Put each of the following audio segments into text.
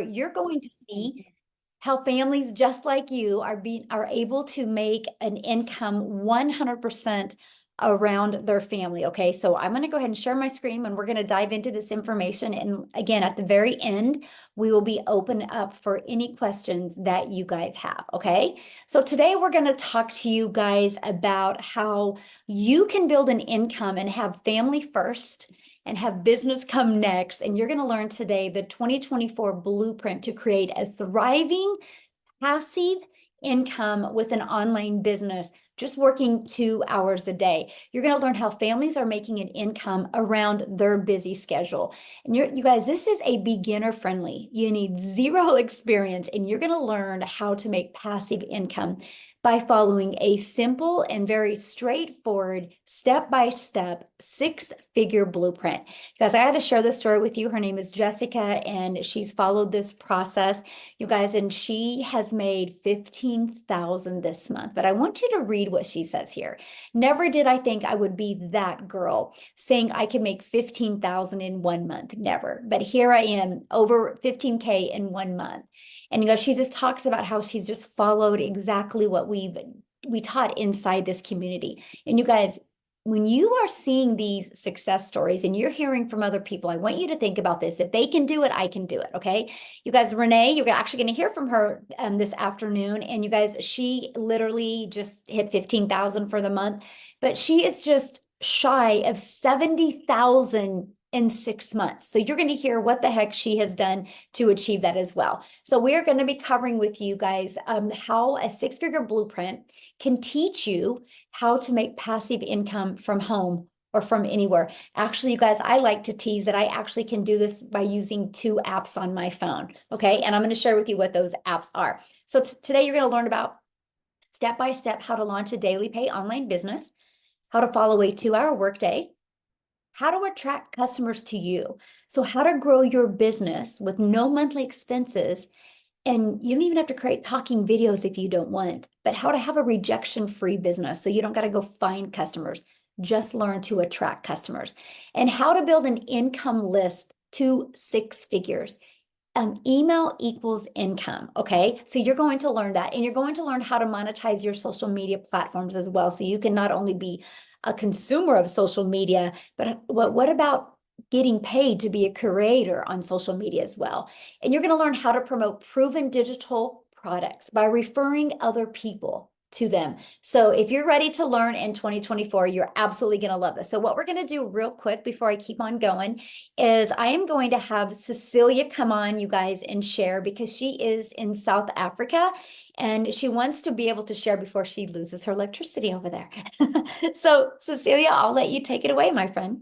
you're going to see how families just like you are able to make an income 100% around their family. Okay, so I'm going to go ahead and share my screen and we're going to dive into this information. And again, at the very end, we will be open up for any questions that you guys have. Okay, so today we're going to talk to you guys about how you can build an income and have family first and have business come next. And you're going to learn today the 2024 blueprint to create a thriving passive income with an online business, just working 2 hours a day. You're going to learn how families are making an income around their busy schedule. And you guys, this is a beginner friendly. You need zero experience, and you're going to learn how to make passive income by following a simple and very straightforward step-by-step 6-figure blueprint. Guys, I had to share this story with you. Her name is Jessica, and she's followed this process, you guys, and she has made 15,000 this month. But I want you to read what she says here. Never did I think I would be that girl saying I can make 15,000 in 1 month. Never. But here I am, over 15K in 1 month. And you know, she just talks about how she's just followed exactly what we taught inside this community. And you guys, when you are seeing these success stories and you're hearing from other people, I want you to think about this. If they can do it, I can do it. Okay. You guys, Renee, you're actually going to hear from her this afternoon. And you guys, she literally just hit 15,000 for the month, but she is just shy of 70,000 in 6 months. So you're going to hear what the heck she has done to achieve that as well. So we are going to be covering with you guys how a 6-figure blueprint can teach you how to make passive income from home or from anywhere. Actually, you guys, I like to tease that I actually can do this by using 2 apps on my phone. Okay. And I'm going to share with you what those apps are. So today you're going to learn about step-by-step how to launch a daily pay online business, how to follow a 2-hour workday, how to attract customers to you. So how to grow your business with no monthly expenses. And you don't even have to create talking videos if you don't want, but how to have a rejection-free business. So you don't got to go find customers, just learn to attract customers, and how to build an income list to 6 figures. Email equals income. Okay. So you're going to learn that, and you're going to learn how to monetize your social media platforms as well. So you can not only be a consumer of social media, but what about getting paid to be a creator on social media as well? And you're going to learn how to promote proven digital products by referring other people to them. So if you're ready to learn in 2024, you're absolutely going to love this. So what we're going to do real quick before I keep on going is I am going to have Cecilia come on, you guys, and share, because she is in South Africa and she wants to be able to share before she loses her electricity over there. So Cecilia, I'll let you take it away, my friend.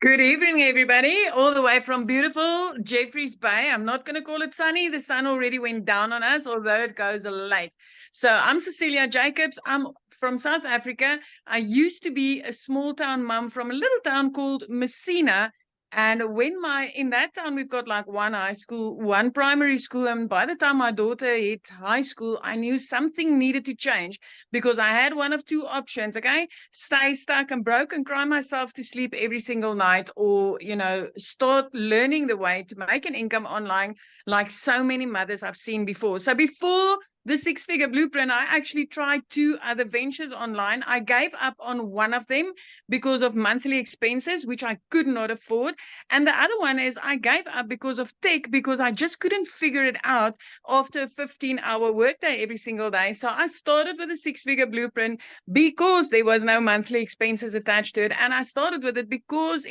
Good evening, everybody, all the way from beautiful Jeffreys Bay. I'm not going to call it sunny. The sun already went down on us, although it goes late. So I'm Cecilia Jacobs. I'm from South Africa. I used to be a small town mum from a little town called Messina. And in that town, we've got like 1 high school, 1 primary school. And by the time my daughter hit high school, I knew something needed to change, because I had one of 2 options. Okay. Stay stuck and broke and cry myself to sleep every single night, or, start learning the way to make an income online, like so many mothers I've seen before. So before the 6-figure blueprint, I actually tried 2 other ventures online. I gave up on one of them because of monthly expenses, which I could not afford. And the other one is I gave up because of tech, because I just couldn't figure it out after a 15-hour workday every single day. So I started with a 6-figure blueprint because there was no monthly expenses attached to it. And I started with it because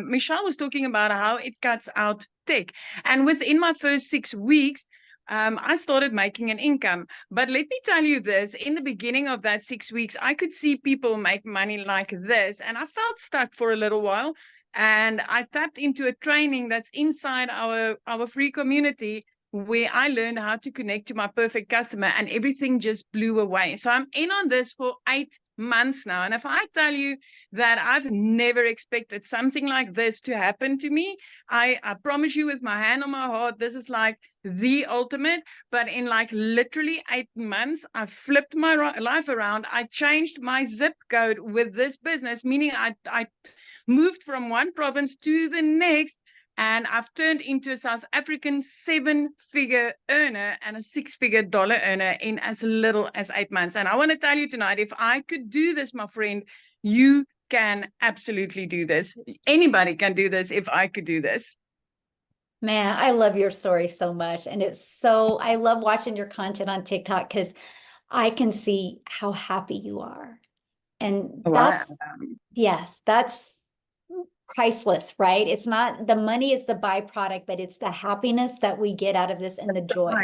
Michelle was talking about how it cuts out tech. And within my first 6 weeks, I started making an income. But let me tell you this, in the beginning of that 6 weeks, I could see people make money like this, and I felt stuck for a little while. And I tapped into a training that's inside our free community, where I learned how to connect to my perfect customer, and everything just blew away. So I'm in on this for 8 months now. And if I tell you that I've never expected something like this to happen to me, I promise you with my hand on my heart, this is like the ultimate. But in like literally 8 months, I flipped my life around. I changed my zip code with this business, meaning I moved from one province to the next and I've turned into a South African 7-figure earner and a $6-figure dollar earner in as little as 8 months. And I want to tell you tonight, if I could do this, my friend, you can absolutely do this. Anybody can do this if I could do this. Man, I love your story so much. And I love watching your content on TikTok because I can see how happy you are. And Wow. yes, that's priceless, right? It's not the money is the byproduct, but it's the happiness that we get out of this and the joy.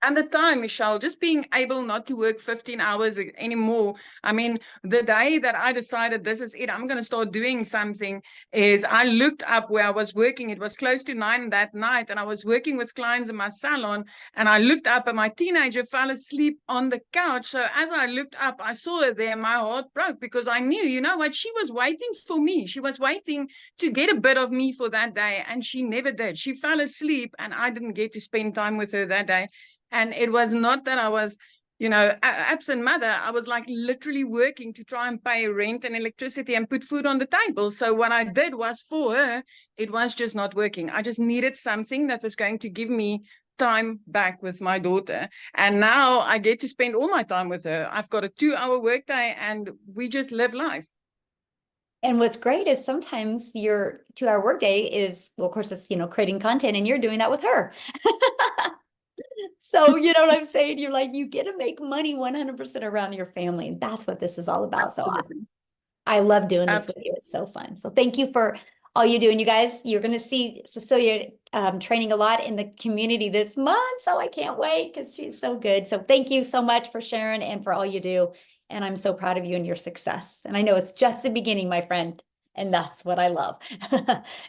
And the time, Michelle, just being able not to work 15 hours anymore. I mean, the day that I decided this is it, I'm going to start doing something, is I looked up where I was working. It was close to 9 that night, and I was working with clients in my salon. And I looked up, and my teenager fell asleep on the couch. So as I looked up, I saw her there. My heart broke because I knew, you know what, she was waiting for me. She was waiting to get a bit of me for that day, and she never did. She fell asleep, and I didn't get to spend time with her that day. And it was not that I was, absent mother. I was like literally working to try and pay rent and electricity and put food on the table. So what I did was for her, it was just not working. I just needed something that was going to give me time back with my daughter. And now I get to spend all my time with her. I've got a 2-hour workday and we just live life. And what's great is sometimes your 2-hour workday is, well, of course, it's, creating content and you're doing that with her. So, you know what I'm saying? You're like, you get to make money 100% around your family. And that's what this is all about. Absolutely. So I love doing this Absolutely. with you. It's so fun. So thank you for all you do. And you guys, you're going to see Cecilia training a lot in the community this month. So I can't wait because she's so good. So thank you so much for sharing and for all you do. And I'm so proud of you and your success. And I know it's just the beginning, my friend. And that's what I love.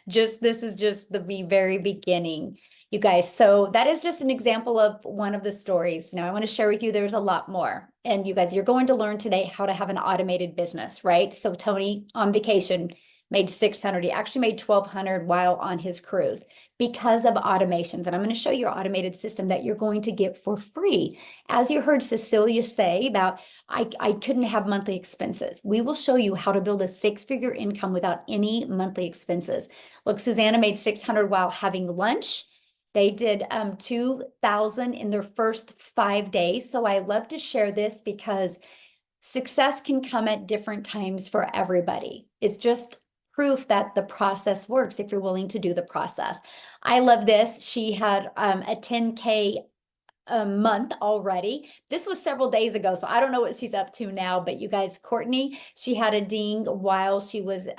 This is just the very beginning, you guys. So that is just an example of one of the stories. Now I want to share with you, there's a lot more. And you guys, you're going to learn today how to have an automated business, right? So Tony on vacation made 600. He actually made 1,200 while on his cruise because of automations. And I'm going to show you your automated system that you're going to get for free. As you heard Cecilia say about, I couldn't have monthly expenses. We will show you how to build a 6-figure income without any monthly expenses. Look, Susanna made 600 while having lunch. They did 2,000 in their first 5 days. So I love to share this because success can come at different times for everybody. It's just proof that the process works if you're willing to do the process. I love this. She had a 10K a month already. This was several days ago, so I don't know what she's up to now, but you guys, Courtney, she had a ding while she was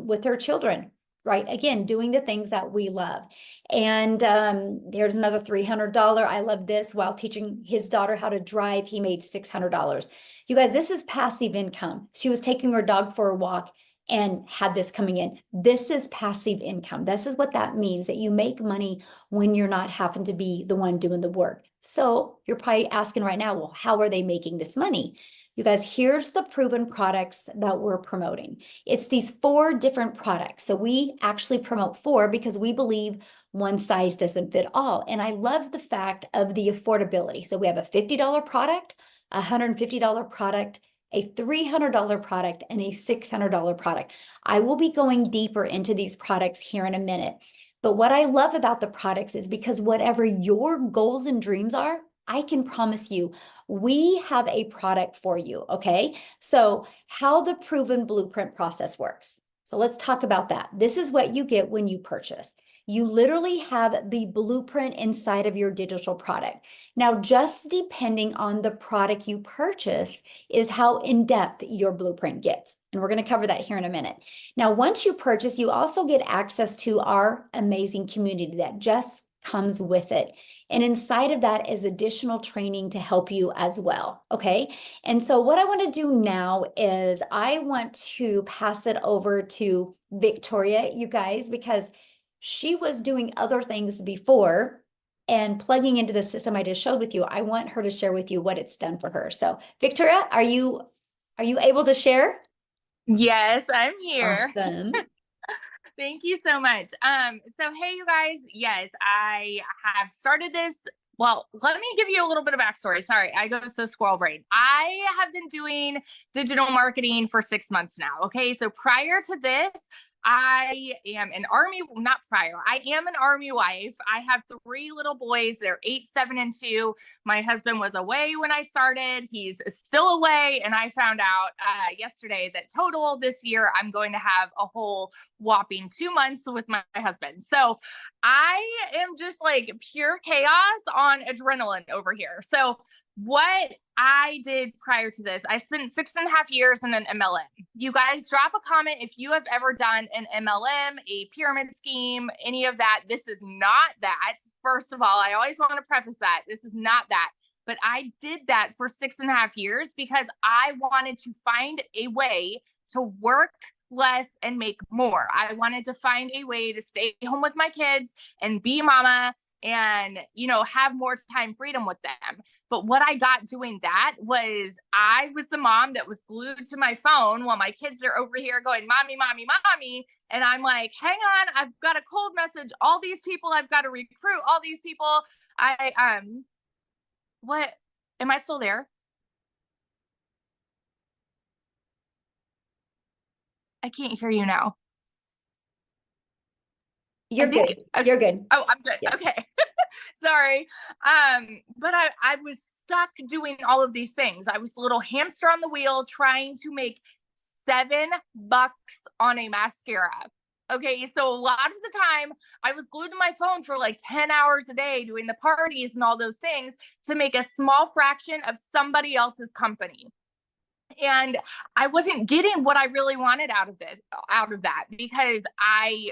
with her children, right? Again, doing the things that we love. And there's another $300. I love this. While teaching his daughter how to drive, he made $600. You guys, this is passive income. She was taking her dog for a walk and had this coming in. This is passive income. This is what that means, that you make money when you're not having to be the one doing the work. So you're probably asking right now, well, how are they making this money? You guys, here's the proven products that we're promoting. It's these 4 different products. So we actually promote 4 because we believe one size doesn't fit all. And I love the fact of the affordability. So we have a $50 product, a $150 product, a $300 product, and a $600 product. I will be going deeper into these products here in a minute. But what I love about the products is because whatever your goals and dreams are, I can promise you, we have a product for you, okay? So how the proven blueprint process works. So let's talk about that. This is what you get when you purchase. You literally have the blueprint inside of your digital product. Now, just depending on the product you purchase is how in-depth your blueprint gets. And we're going to cover that here in a minute. Now, once you purchase, you also get access to our amazing community that just comes with it. And inside of that is additional training to help you as well. Okay. And so what I want to do now is I want to pass it over to Victoria, you guys, because she was doing other things before and plugging into the system I just showed with you. I want her to share with you what it's done for her. So Victoria, are you able to share? Yes, I'm here. Awesome. Thank you so much. So hey, you guys, yes, I have started this. Well, let me give you a little bit of backstory. Sorry, I go so squirrel brain. I have been doing digital marketing for 6 months now. Okay, so prior to this, I am an Army, not prior. I am an Army wife. I have 3 little boys. They're 8, 7, and 2. My husband was away when I started. He's still away. And I found out yesterday that total this year, I'm going to have a whole whopping 2 months with my husband. So I am just like pure chaos on adrenaline over here. So what I did prior to this, I spent 6.5 years in an MLM. You guys drop a comment if you have ever done an MLM, a pyramid scheme, any of that. This is not that. First of all, I always want to preface that. This is not that. But I did that for 6.5 years because I wanted to find a way to work less and make more. I wanted to find a way to stay home with my kids and be mama and, you know, have more time freedom with them. But what I got doing that was I was the mom that was glued to my phone while my kids are over here going, mommy, mommy, mommy. And I'm like, hang on, I've got a cold message. All these people I've got to recruit, all these people. What, am I still there? I can't hear you now. You're good. You're good. Oh, I'm good. Yes. Okay. Sorry. But I was stuck doing all of these things. I was a little hamster on the wheel trying to make $7 on a mascara. Okay. So a lot of the time I was glued to my phone for like 10 hours a day doing the parties and all those things to make a small fraction of somebody else's company. And I wasn't getting what I really wanted out of that, because I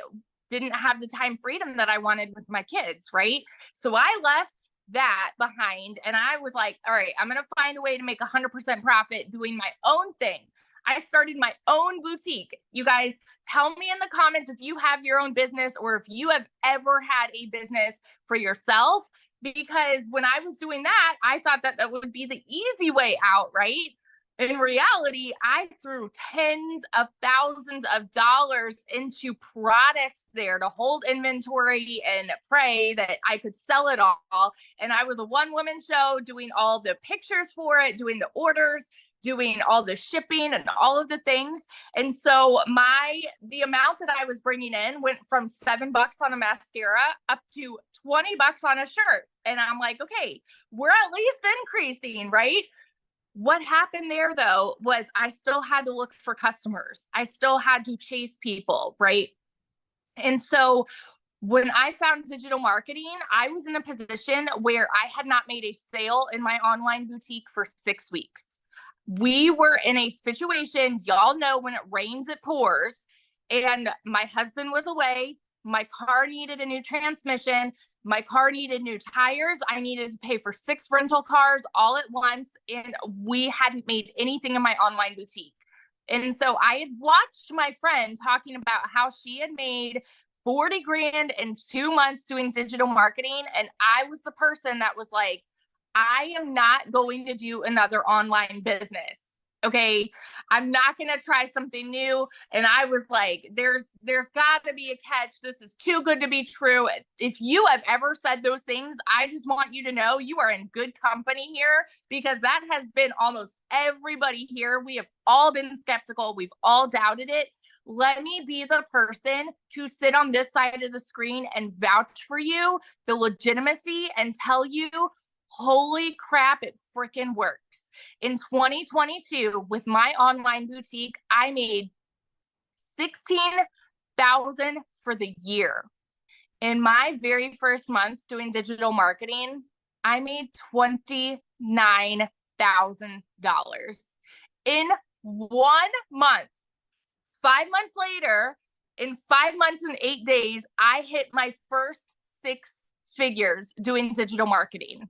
didn't have the time freedom that I wanted with my kids, right? So I left that behind and I was like, all right, I'm going to find a way to make 100% profit doing my own thing. I started my own boutique. You guys tell me in the comments if you have your own business or if you have ever had a business for yourself, because when I was doing that, I thought that that would be the easy way out, right? In reality, I threw tens of thousands of dollars into products there to hold inventory and pray that I could sell it all. And I was a one-woman show doing all the pictures for it, doing the orders, doing all the shipping and all of the things. And so the amount that I was bringing in went from $7 on a mascara up to $20 on a shirt. And I'm like, okay, we're at least increasing, right? What happened there, though, was I still had to look for customers. I still had to chase people, right? And so when I found digital marketing, I was in a position where I had not made a sale in my online boutique for 6 weeks. We were in a situation, y'all know when it rains, it pours. And my husband was away. My car needed a new transmission. My car needed new tires. I needed to pay for 6 rental cars all at once. And we hadn't made anything in my online boutique. And so I had watched my friend talking about how she had made 40 grand in 2 months doing digital marketing. And I was the person that was like, I am not going to do another online business. Okay. I'm not going to try something new. And I was like, there's got to be a catch. This is too good to be true. If you have ever said those things, I just want you to know you are in good company here, because that has been almost everybody here. We have all been skeptical. We've all doubted it. Let me be the person to sit on this side of the screen and vouch for you, the legitimacy, and tell you, holy crap, it freaking works. In 2022, with my online boutique, I made $16,000 for the year. In my very first month doing digital marketing, I made $29,000 in 1 month. 5 months later, in 5 months and 8 days, I hit my first 6 figures doing digital marketing.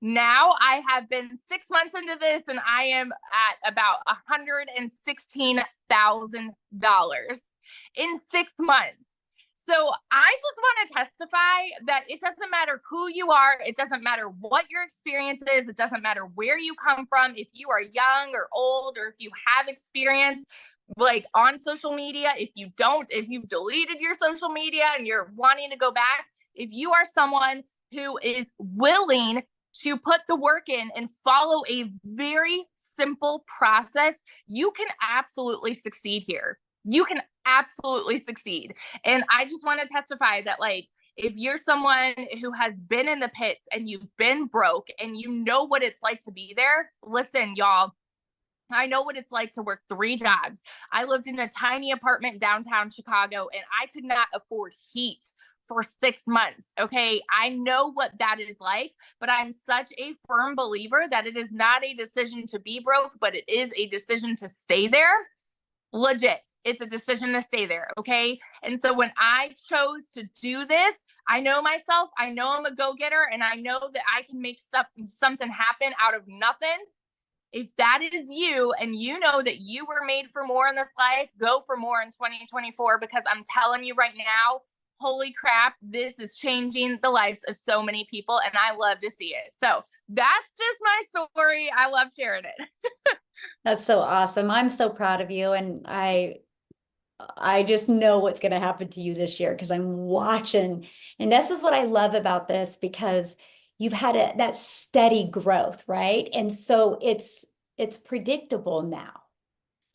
Now I have been 6 months into this and I am at about $116,000 in 6 months. So I just want to testify that it doesn't matter who you are. It doesn't matter what your experience is. It doesn't matter where you come from. If you are young or old, or if you have experience like on social media, if you've deleted your social media and you're wanting to go back, if you are someone who is willing to put the work in and follow a very simple process, you can absolutely succeed here. You can absolutely succeed. And I just want to testify that, like, if you're someone who has been in the pits and you've been broke and you know what it's like to be there, listen, y'all, I know what it's like to work 3 jobs. I lived in a tiny apartment downtown Chicago and I could not afford heat for 6 months. Okay. I know what that is like, but I'm such a firm believer that it is not a decision to be broke, but it is a decision to stay there. Legit. It's a decision to stay there. Okay. And so when I chose to do this, I know myself, I know I'm a go-getter, and I know that I can make something happen out of nothing. If that is you and you know that you were made for more in this life, go for more in 2024, because I'm telling you right now, holy crap, this is changing the lives of so many people, and I love to see it. So that's just my story. I love sharing it. That's so awesome. I'm so proud of you. And I just know what's going to happen to you this year because I'm watching. And this is what I love about this, because you've had that steady growth, right? And so it's predictable now.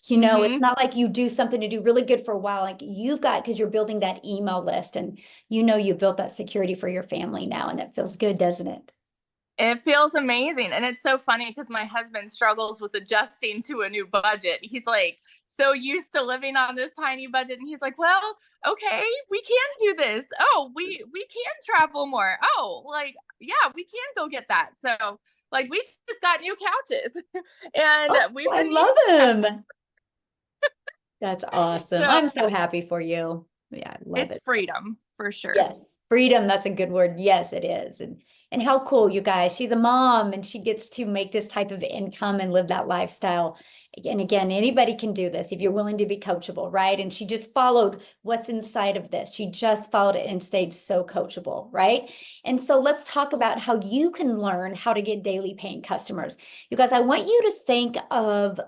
You know, it's not like you do something to do really good for a while. Like you've got, because you're building that email list and you know you built that security for your family now, and it feels good, doesn't it? It feels amazing. And it's so funny because my husband struggles with adjusting to a new budget. He's like so used to living on this tiny budget. And he's like, well, okay, we can do this. Oh, we can travel more. Oh, like, yeah, we can go get that. So like we just got new couches and we've I been love him. That's awesome. So I'm so happy for you. Yeah, I love it's it. freedom for sure. Yes, freedom, that's a good word. Yes, it is. And how cool, you guys. She's a mom and she gets to make this type of income and live that lifestyle. And again, anybody can do this if you're willing to be coachable, right? And she just followed what's inside of this. She just followed it and stayed so coachable, right? And so let's talk about how you can learn how to get daily paying customers. You guys, I want you to think of,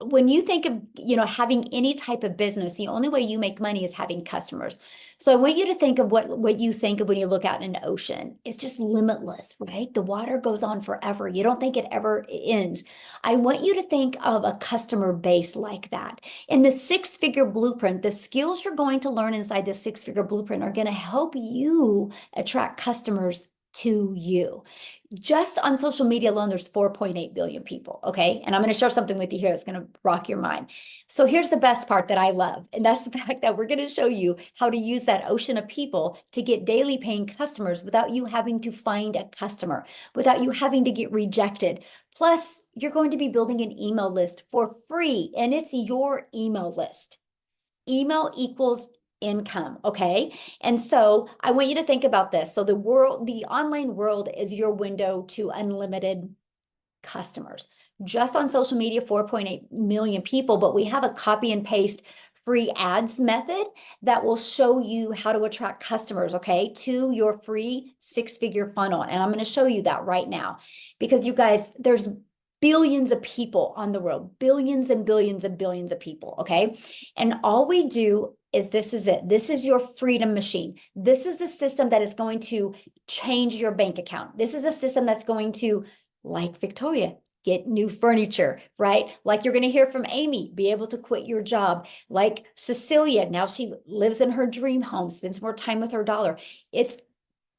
when you think of, having any type of business, the only way you make money is having customers. So I want you to think of what you think of when you look out in an ocean. It's just limitless, right? The water goes on forever. You don't think it ever ends. I want you to think of a customer base like that. In the 6-figure blueprint, the skills you're going to learn inside the 6-figure blueprint are going to help you attract customers to you. Just on social media alone, there's 4.8 billion people, okay? And I'm going to share something with you here that's going to rock your mind. So here's the best part that I love, and that's the fact that we're going to show you how to use that ocean of people to get daily paying customers without you having to find a customer, without you having to get rejected. Plus, you're going to be building an email list for free, and it's your email list. Email equals income, okay? And so I want you to think about this. So the online world is your window to unlimited customers. Just on social media, 4.8 million people, but we have a copy and paste free ads method that will show you how to attract customers, okay, to your free 6-figure funnel. And I'm going to show you that right now, because you guys, there's billions of people on the world, billions and billions and billions of people, okay? And all we do is, this is it. This is your freedom machine. This is a system that is going to change your bank account. This is a system that's going to, like Victoria, get new furniture, right? Like you're going to hear from Amy, be able to quit your job. Like Cecilia, now she lives in her dream home, spends more time with her daughter. It's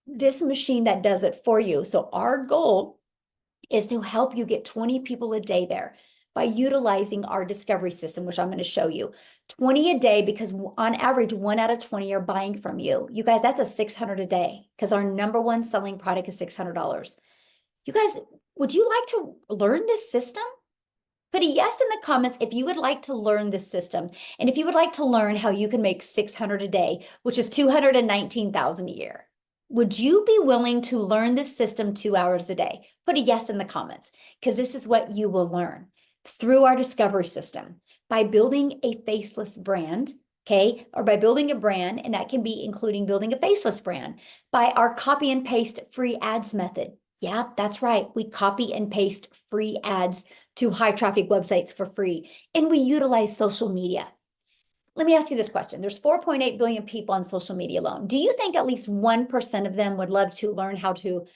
this machine that does it for you. So our goal is to help you get 20 people a day there by utilizing our discovery system, which I'm going to show you. 20 a day, because on average, 1 out of 20 are buying from you. You guys, that's a $600 a day, because our number one selling product is $600. You guys, would you like to learn this system? Put a yes in the comments if you would like to learn this system. And if you would like to learn how you can make $600 a day, which is $219,000 a year. Would you be willing to learn this system 2 hours a day? Put a yes in the comments, because this is what you will learn through our discovery system by building a faceless brand, okay? Or by building a brand, and that can be including building a faceless brand, by our copy and paste free ads method. Yeah, that's right. We copy and paste free ads to high traffic websites for free, and we utilize social media. Let me ask you this question. There's 4.8 billion people on social media alone. Do you think at least 1% of them would love to learn how to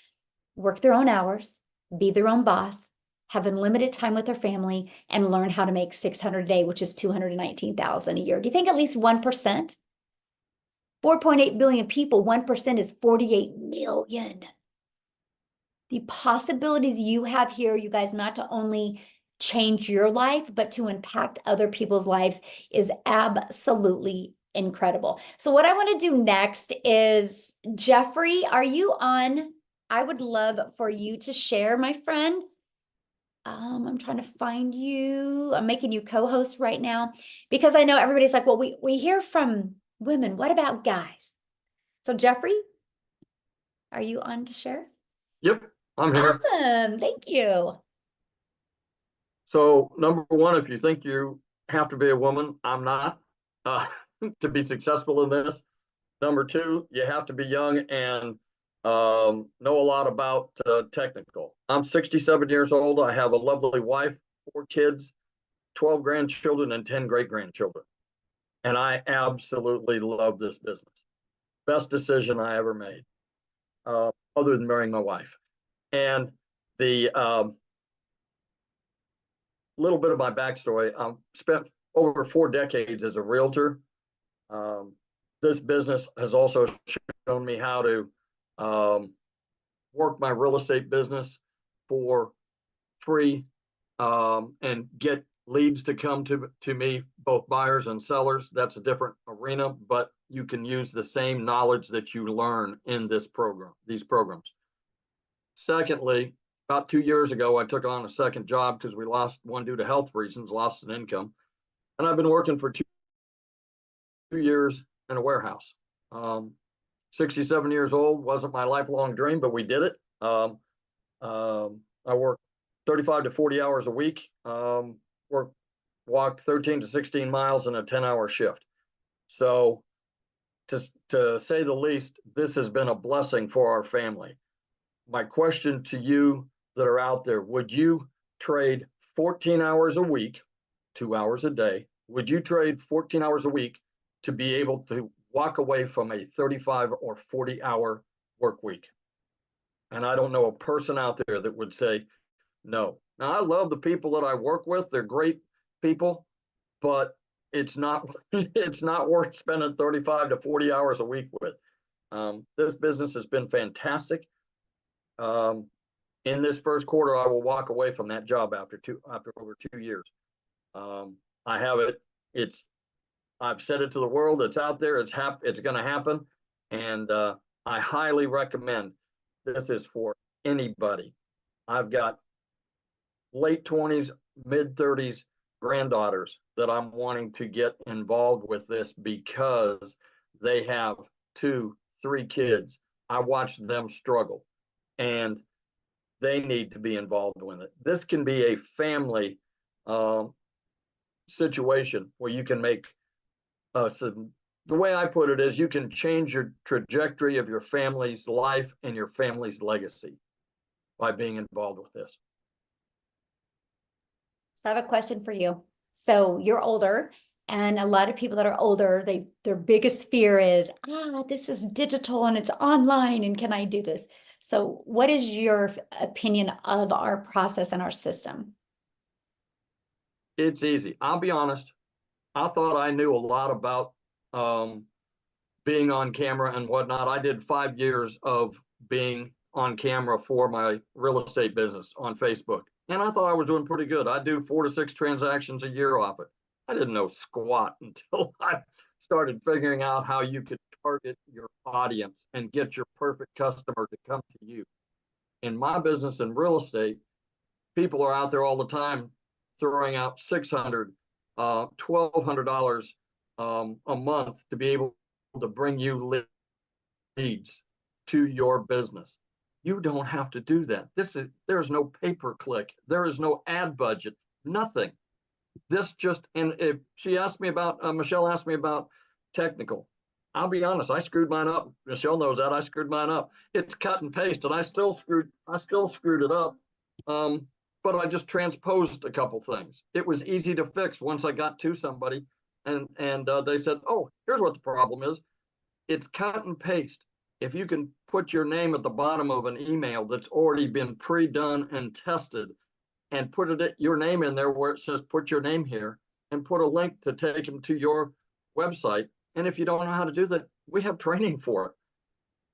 work their own hours, be their own boss, have unlimited time with their family, and learn how to make 600 a day, which is 219,000 a year. Do you think at least 1%? 4.8 billion people, 1% is 48 million. The possibilities you have here, you guys, not to only change your life, but to impact other people's lives is absolutely incredible. So what I want to do next is, Jeffrey, are you on? I would love for you to share, my friend. I'm trying to find you. I'm making you co-host right now because I know everybody's like, well, we hear from women. What about guys? So Jeffrey, are you on to share? Yep, I'm here. Awesome. Thank you. So number one, if you think you have to be a woman, I'm not, to be successful in this. Number two, you have to be young and know a lot about technical. I'm 67 years old. I have a lovely wife, 4 kids, 12 grandchildren, and 10 great-grandchildren. And I absolutely love this business. Best decision I ever made, other than marrying my wife. And the little bit of my backstory, spent over 4 decades as a realtor. This business has also shown me how to work my real estate business for free, and get leads to come to me, both buyers and sellers. That's a different arena, but you can use the same knowledge that you learn in these programs. Secondly, about 2 years ago, I took on a second job because we lost one due to health reasons, lost an income. And I've been working for 2 years in a warehouse. 67 years old, wasn't my lifelong dream, but we did it. I worked 35 to 40 hours a week, walked 13 to 16 miles in a 10-hour shift. So to say the least, this has been a blessing for our family. My question to you that are out there, would you trade 14 hours a week, 2 hours a day? Would you trade 14 hours a week to be able to walk away from a 35 or 40-hour work week? And I don't know a person out there that would say no. Now, I love the people that I work with. They're great people, but it's not it's not worth spending 35 to 40 hours a week with. This business has been fantastic. In this first quarter, I will walk away from that job after over 2 years. I have it. I've said it to the world. It's out there. It's going to happen, and I highly recommend. This is for anybody. I've got late 20s, mid 30s granddaughters that I'm wanting to get involved with this because they have 2, 3 kids. I watched them struggle, and they need to be involved with it. This can be a family situation where you can make the way I put it is you can change your trajectory of your family's life and your family's legacy by being involved with this. So I have a question for you. So you're older, and a lot of people that are older, their biggest fear is, this is digital and it's online, and can I do this? So what is your opinion of our process and our system? It's easy. I'll be honest. I thought I knew a lot about being on camera and whatnot. I did 5 years of being on camera for my real estate business on Facebook. And I thought I was doing pretty good. I do 4 to 6 transactions a year off it. I didn't know squat until I started figuring out how you could target your audience and get your perfect customer to come to you. In my business in real estate, people are out there all the time throwing out $600, $1,200 a month to be able to bring you leads to your business. You don't have to do that. There's no pay-per-click. There is no ad budget, nothing. And if she asked me about, Michelle asked me about technical. I'll be honest, I screwed mine up. Michelle knows that I screwed mine up. It's cut and paste, and I still screwed it up. But I just transposed a couple things. It was easy to fix once I got to somebody, and they said, "Oh, here's what the problem is. It's cut and paste. If you can put your name at the bottom of an email that's already been pre-done and tested and put your name in there where it says, put your name here, and put a link to take them to your website. And if you don't know how to do that, we have training for it.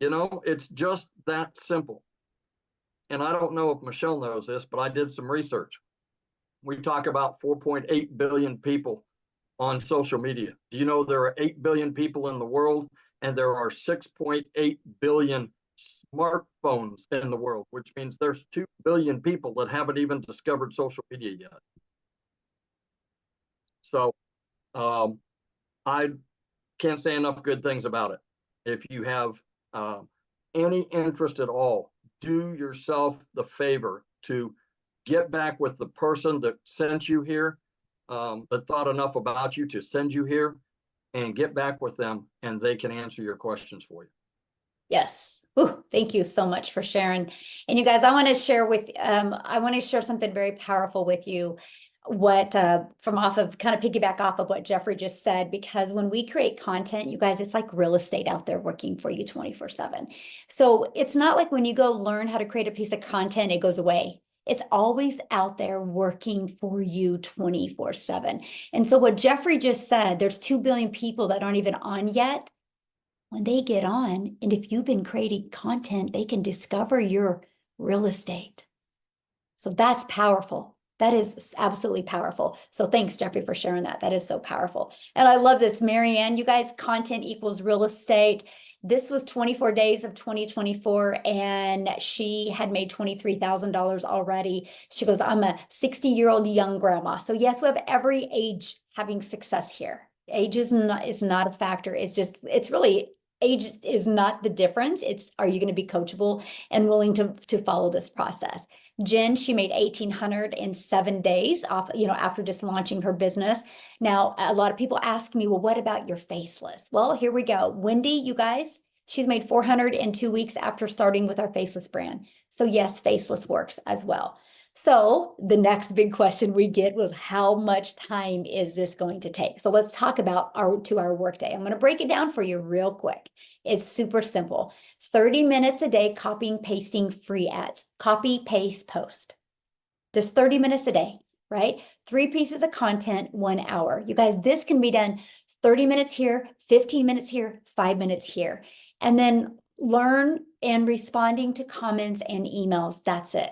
You know, it's just that simple. And I don't know if Michelle knows this, but I did some research. We talk about 4.8 billion people on social media. Do you know there are 8 billion people in the world, and there are 6.8 billion smartphones in the world, which means there's 2 billion people that haven't even discovered social media yet. So I can't say enough good things about it. If you have any interest at all, do yourself the favor to get back with the person that sent you here, that thought enough about you to send you here, and get back with them, and they can answer your questions for you. Yes. Ooh, thank you so much for sharing. And you guys, I want to share something very powerful with you. From off of kind of piggyback off of what Jeffrey just said, because when we create content, you guys, it's like real estate out there working for you 24/7. So it's not like when you go learn how to create a piece of content, it goes away. It's always out there working for you 24/7. And so what Jeffrey just said, there's 2 billion people that aren't even on yet. When they get on, and if you've been creating content, they can discover your real estate. So that's powerful. That is absolutely powerful. So thanks, Jeffrey, for sharing that. That is so powerful. And I love this, Marianne, you guys, content equals real estate. This was 24 days of 2024, and she had made $23,000 already. She goes, I'm a 60-year-old young grandma. So yes, we have every age having success here. Age is not a factor. It's really, age is not the difference. It's, are you going to be coachable and willing to follow this process? Jen, she made $1,800 in 7 days off, after just launching her business. Now, a lot of people ask me, well, what about your faceless? Well, here we go. Wendy, you guys, she's made $400 in 2 weeks after starting with our faceless brand. So yes, faceless works as well. So the next big question we get was, how much time is this going to take? So let's talk about our 2-hour workday. I'm going to break it down for you real quick. It's super simple. 30 minutes a day, copying, pasting free ads. Copy, paste, post. Just 30 minutes a day, right? 3 pieces of content, 1 hour. You guys, this can be done 30 minutes here, 15 minutes here, 5 minutes here. And then learn and responding to comments and emails. That's it.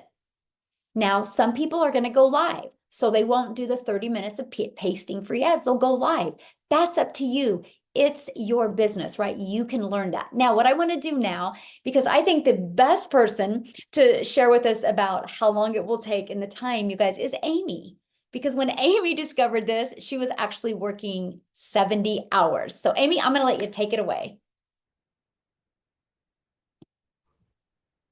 Now, some people are going to go live, so they won't do the 30 minutes of pasting free ads. They'll go live. That's up to you. It's your business, right? You can learn that. Now, what I want to do now, because I think the best person to share with us about how long it will take and the time, you guys, is Amy. Because when Amy discovered this, she was actually working 70 hours. So Amy, I'm going to let you take it away.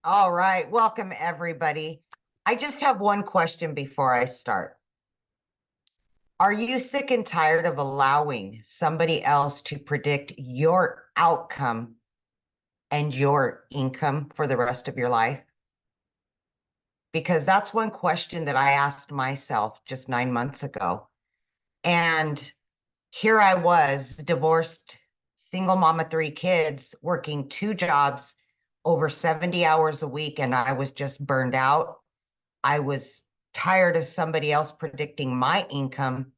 All right, welcome everybody. I just have one question before I start. Are you sick and tired of allowing somebody else to predict your outcome and your income for the rest of your life? Because that's one question that I asked myself just 9 months ago. And here I was, divorced, single mom of 3 kids, working 2 jobs, over 70 hours a week, and I was just burned out. I was tired of somebody else predicting my income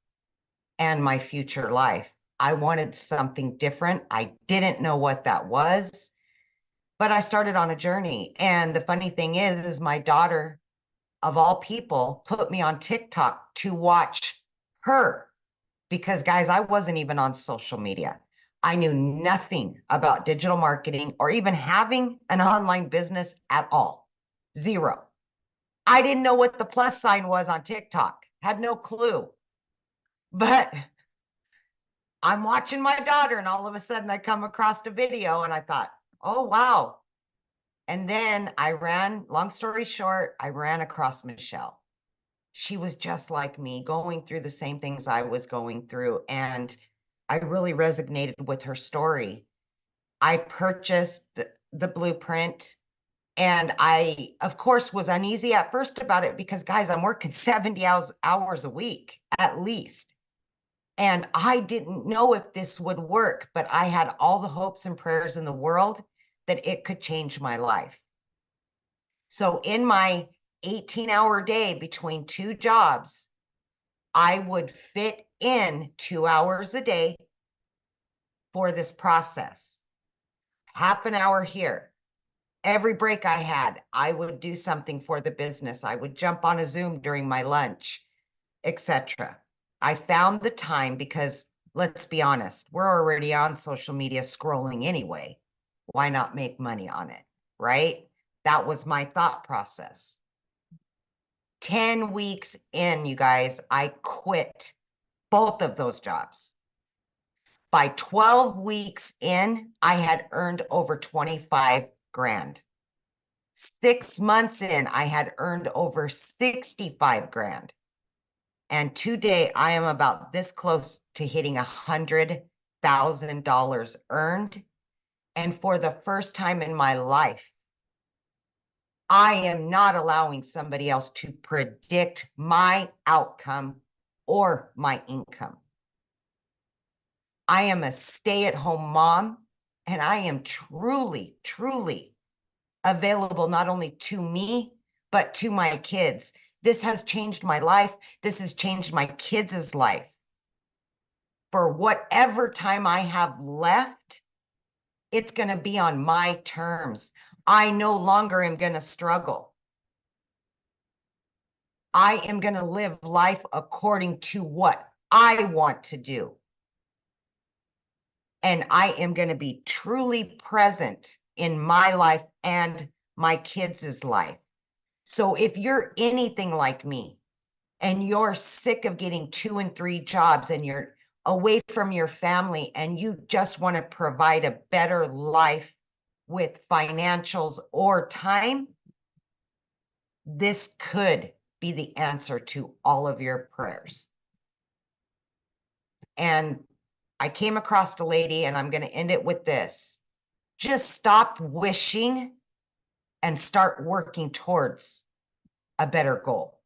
and my future life. I wanted something different. I didn't know what that was, but I started on a journey. And the funny thing is my daughter, of all people, put me on TikTok to watch her, because guys, I wasn't even on social media. I knew nothing about digital marketing or even having an online business at all. Zero. I didn't know what the plus sign was on TikTok. Had no clue. But I'm watching my daughter, and all of a sudden I come across a video and I thought, oh, wow. And then long story short, I ran across Michelle. She was just like me, going through the same things I was going through. And I really resonated with her story. I purchased the blueprint, and I, of course, was uneasy at first about it because, guys, I'm working 70 hours a week at least. And I didn't know if this would work, but I had all the hopes and prayers in the world that it could change my life. So in my 18-hour day between two jobs, I would fit in 2 hours a day for this process. Half an hour here. Every break I had, I would do something for the business. I would jump on a Zoom during my lunch, etc. I found the time because, let's be honest, we're already on social media scrolling anyway. Why not make money on it, right? That was my thought process. 10 weeks in, you guys, I quit both of those jobs. By 12 weeks in, I had earned over 25 grand. 6 months in, I had earned over 65 grand. And today I am about this close to hitting $100,000 earned. And for the first time in my life, I am not allowing somebody else to predict my outcome or my income. I am a stay-at-home mom, and I am truly, truly available not only to me, but to my kids. This has changed my life. This has changed my kids' life. For whatever time I have left, it's going to be on my terms. I no longer am going to struggle. I am going to live life according to what I want to do. And I am going to be truly present in my life and my kids' life. So if you're anything like me and you're sick of getting 2 and 3 jobs and you're away from your family and you just want to provide a better life with financials or time, this could be the answer to all of your prayers. And I came across a lady, and I'm going to end it with this. Just stop wishing and start working towards a better goal.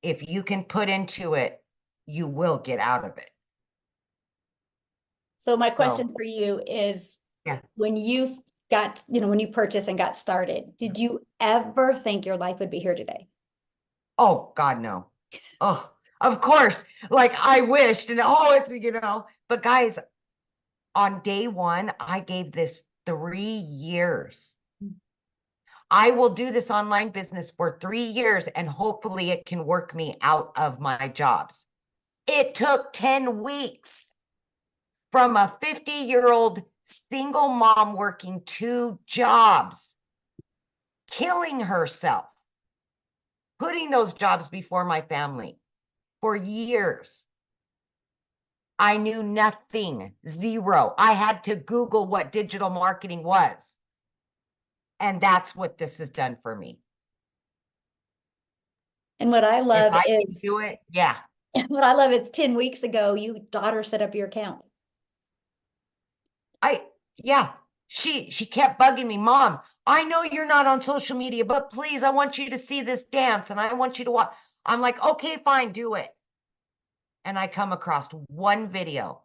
If you can put into it, you will get out of it. So my question for you is, Yeah. when you got, when you purchased and got started, did you ever think your life would be here today? Oh, God, no. Oh, of course. Like I wished, and but guys, on day one, I gave this 3 years. I will do this online business for 3 years, and hopefully it can work me out of my jobs. It took 10 weeks from a 50-year-old single mom working 2 jobs, killing herself, putting those jobs before my family for years. I knew nothing, zero. I had to Google what digital marketing was. And that's what this has done for me. And what I love If I can is, do it, yeah. what I love is 10 weeks ago, you daughter set up your account. Yeah, she kept bugging me, Mom, I know you're not on social media, but please, I want you to see this dance and I want you to watch. I'm like, okay, fine, do it. And I come across one video,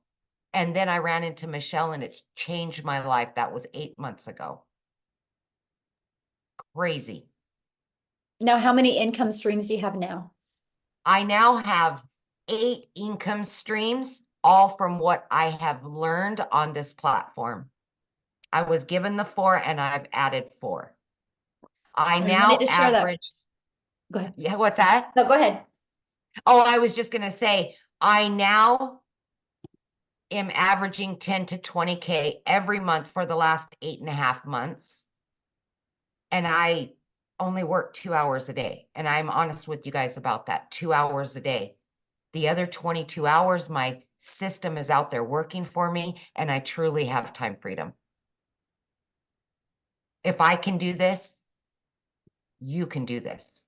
and then I ran into Michelle, and it's changed my life. That was 8 months ago. Crazy. Now, how many income streams do you have now? I now have 8 income streams, all from what I have learned on this platform. I was given the 4, and I've added 4. I now to share that. average. Go ahead. Yeah, what's that? No, go ahead. Oh, I was just going to say, I now am averaging 10 to 20K every month for the last 8.5 months. And I only work 2 hours a day. And I'm honest with you guys about that, 2 hours a day. The other 22 hours, my system is out there working for me, and I truly have time freedom. If I can do this, you can do this.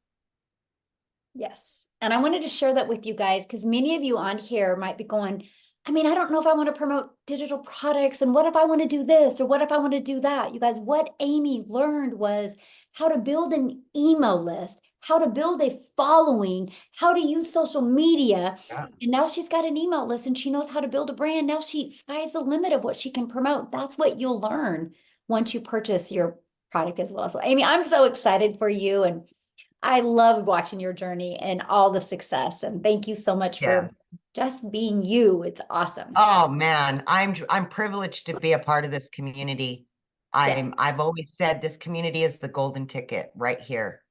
Yes. And I wanted to share that with you guys, because many of you on here might be going, I mean, I don't know if I want to promote digital products, and what if I want to do this, or what if I want to do that? You guys, what Amy learned was how to build an email list, how to build a following, how to use social media. Yeah. And now she's got an email list and she knows how to build a brand. Now sky's the limit of what she can promote. That's what you'll learn once you purchase your product as well. So Amy, I'm so excited for you, and I love watching your journey and all the success. And thank you so much Yeah. for just being you. It's awesome. Oh man, I'm privileged to be a part of this community. Yes. I've always said this community is the golden ticket right here.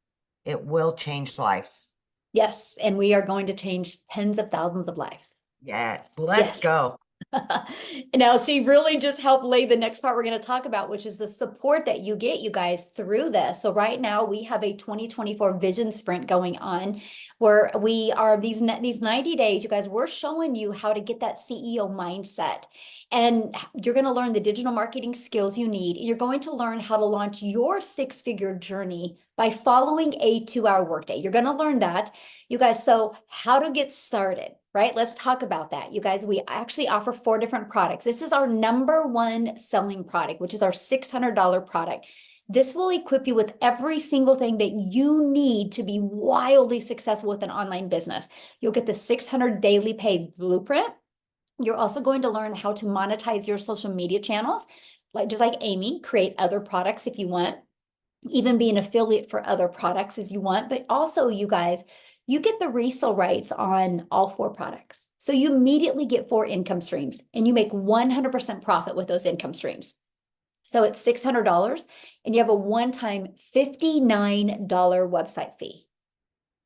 It will change lives. Yes. And we are going to change tens of thousands of lives. Yes, let's Yes. go. Now, she really just helped lay the next part we're going to talk about, which is the support that you get, you guys, through this. So right now we have a 2024 vision sprint going on where we are these 90 days, you guys, we're showing you how to get that CEO mindset. And you're going to learn the digital marketing skills you need. You're going to learn how to launch your six-figure journey by following a 2-hour workday. You're going to learn that, you guys. So how to get started, right? Let's talk about that. You guys, we actually offer 4 different products. This is our #1 selling product, which is our $600 product. This will equip you with every single thing that you need to be wildly successful with an online business. You'll get the 600 daily pay blueprint. You're also going to learn how to monetize your social media channels, just like Amy, create other products if you want, even be an affiliate for other products as you want. But also, you guys, you get the resale rights on all 4 products. So you immediately get 4 income streams and you make 100% profit with those income streams. So it's $600 and you have a one-time $59 website fee.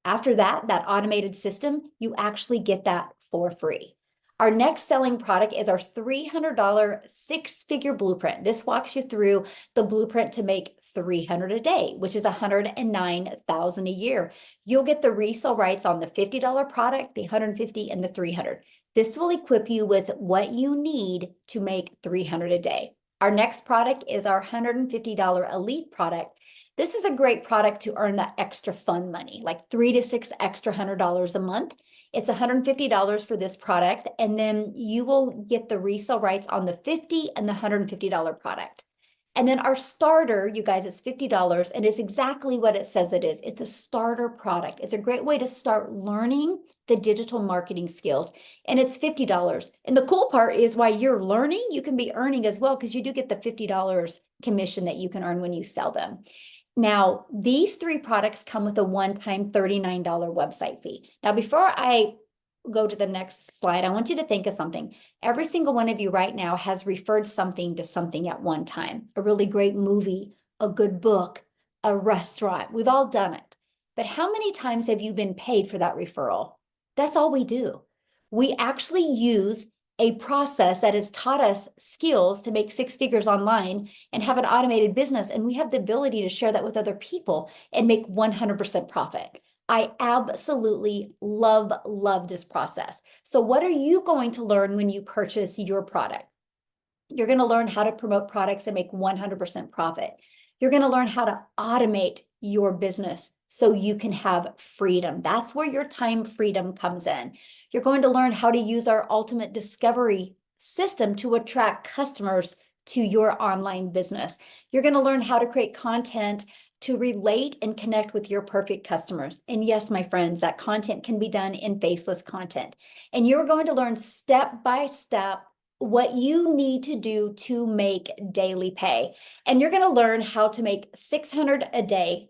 After that automated system, you actually get that for free. Our next selling product is our $300 six-figure blueprint. This walks you through the blueprint to make 300 a day, which is 109,000 a year. You'll get the resale rights on the $50 product, the 150, and the 300. This will equip you with what you need to make 300 a day. Our next product is our $150 elite product. This is a great product to earn that extra fun money, like $3 to $6 extra $100 a month. It's $150 for this product, and then you will get the resale rights on the $50 and the $150 product. And then our starter, you guys, is $50, and it's exactly what it says it is. It's a starter product. It's a great way to start learning the digital marketing skills, and it's $50. And the cool part is while you're learning, you can be earning as well, because you do get the $50 commission that you can earn when you sell them. Now, these 3 products come with a one-time $39 website fee. Now, before I go to the next slide, I want you to think of something. Every single one of you right now has referred something to something at one time. A really great movie, a good book, a restaurant. We've all done it. But how many times have you been paid for that referral? That's all we do. We actually use a process that has taught us skills to make 6 figures online and have an automated business. And we have the ability to share that with other people and make 100% profit. I absolutely love this process. So what are you going to learn when you purchase your product? You're going to learn how to promote products and make 100% profit. You're going to learn how to automate your business so you can have freedom. That's where your time freedom comes in. You're going to learn how to use our ultimate discovery system to attract customers to your online business. You're going to learn how to create content to relate and connect with your perfect customers. And yes, my friends, that content can be done in faceless content. And you're going to learn step by step what you need to do to make daily pay. And you're going to learn how to make 600 a day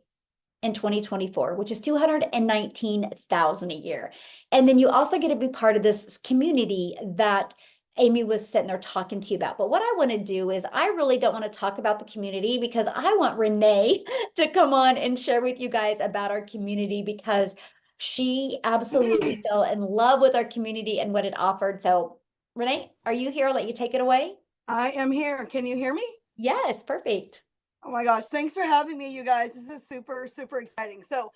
in 2024, which is 219,000 a year. And then you also get to be part of this community that Amy was sitting there talking to you about. But what I want to do is I really don't want to talk about the community, because I want Renee to come on and share with you guys about our community, because she absolutely fell in love with our community and what it offered. So Renee, are you here? I'll let you take it away. I am here. Can you hear me? Yes, perfect. Oh my gosh. Thanks for having me, you guys. This is super, super exciting. So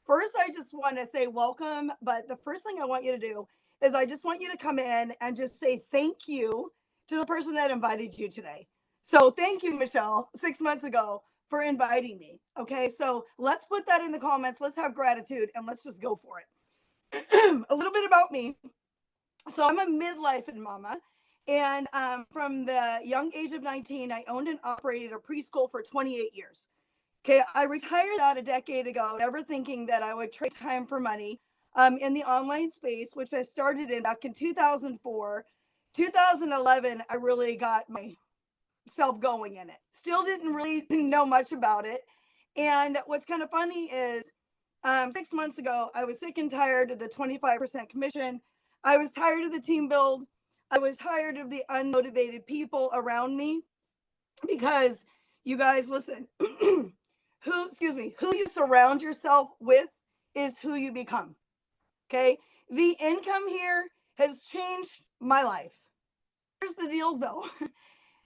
first, I just want to say welcome. But the first thing I want you to do is I just want you to come in and just say thank you to the person that invited you today. So thank you, Michelle, 6 months ago for inviting me. Okay. So let's put that in the comments. Let's have gratitude and let's just go for it. A little bit about me. So I'm a midlife mama. And from the young age of 19, I owned and operated a preschool for 28 years. Okay, I retired that a decade ago, never thinking that I would trade time for money in the online space, which I started in back in 2004. 2011, I really got my self going in it. Still didn't really know much about it. And what's kind of funny is 6 months ago, I was sick and tired of the 25% commission. I was tired of the team build. I was tired of the unmotivated people around me because you guys listen, who you surround yourself with is who you become. Okay. The income here has changed my life. Here's the deal though.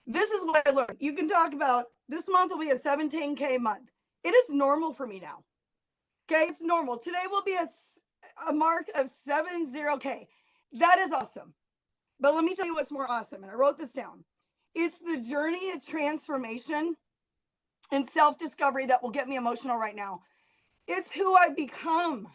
This is what I learned. You can talk about this month will be a 17K month. It is normal for me now. Okay, it's normal. Today will be a mark of 70K. That is awesome. But let me tell you what's more awesome. And I wrote this down. It's the journey, it's transformation and self-discovery that will get me emotional right now. It's who I become.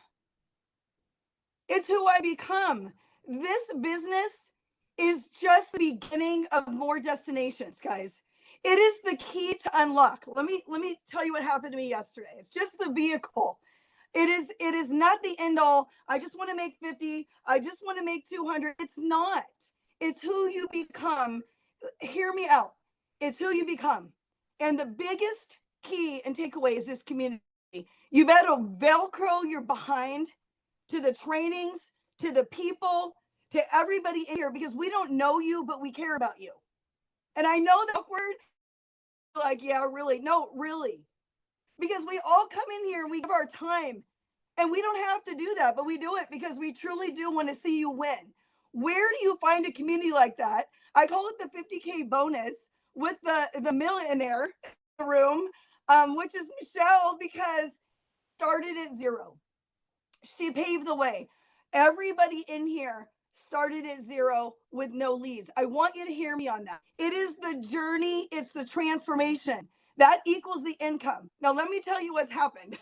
It's who I become. This business is just the beginning of more destinations, guys. It is the key to unlock. Let me tell you what happened to me yesterday. It's just the vehicle. It is not the end all. I just want to make 50. I just want to make 200. It's not. It's who you become. Hear me out. It's who you become. And the biggest key and takeaway is this community. You better Velcro your behind to the trainings, to the people, to everybody in here, because we don't know you, but we care about you. And I know that word, like, yeah, really. No, really. Because we all come in here and we give our time, and we don't have to do that, but we do it because we truly do want to see you win. Where do you find a community like that? I call it the 50K bonus with the millionaire in the room, which is Michelle, because started at zero. She paved the way. Everybody in here started at zero with no leads. I want you to hear me on that. It is the journey. It's the transformation. That equals the income. Now, let me tell you what's happened.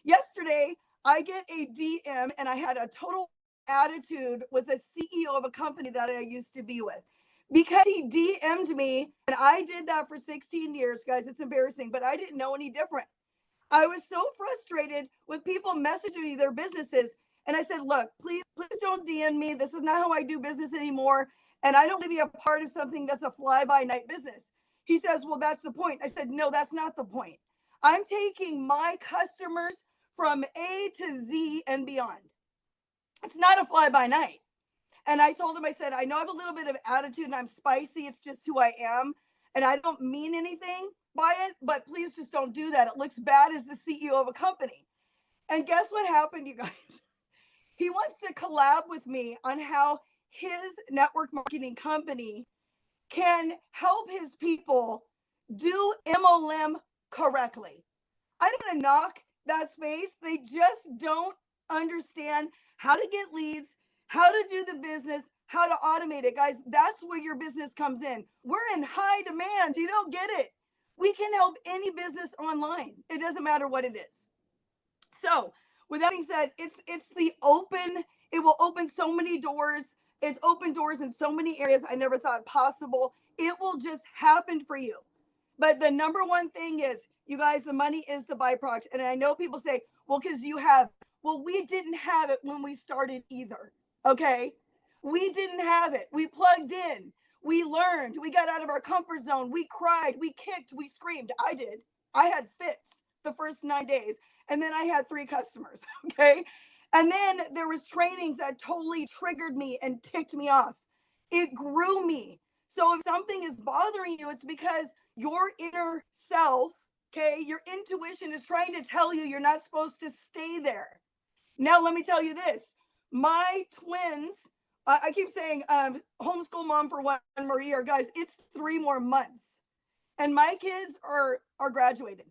Yesterday, I get a DM and I had a total attitude with a CEO of a company that I used to be with because he DM'd me, and I did that for 16 years, guys. It's embarrassing, but I didn't know any different. I was so frustrated with people messaging me their businesses. And I said, look, please don't DM me. This is not how I do business anymore. And I don't want to be a part of something that's a fly-by-night business. He says, well, that's the point. I said, no, that's not the point. I'm taking my customers from A to Z and beyond. It's not a fly-by-night. And I told him, I said, I know I have a little bit of attitude and I'm spicy. It's just who I am. And I don't mean anything by it, but please just don't do that. It looks bad as the CEO of a company. And guess what happened, you guys? He wants to collab with me on how his network marketing company can help his people do MLM correctly. I don't want to knock that space. They just don't understand how to get leads, how to do the business, how to automate it. Guys, that's where your business comes in. We're in high demand. You don't get it. We can help any business online. It doesn't matter what it is. So with that being said, it's the open, it will open so many doors. It's open doors in so many areas I never thought possible. It will just happen for you. But the number one thing is, you guys, the money is the byproduct. And I know people say, well, because you have, well, we didn't have it when we started either. Okay. We didn't have it. We plugged in. We learned. We got out of our comfort zone. We cried. We kicked. We screamed. I did. I had fits the first 9 days. And then I had 3 customers. Okay. And then there was trainings that totally triggered me and ticked me off. It grew me. So if something is bothering you, it's because your inner self, okay, your intuition is trying to tell you you're not supposed to stay there. Now, let me tell you this. My twins, I keep saying homeschool mom for 1, Maria, guys, it's 3 more months. And my kids are graduating.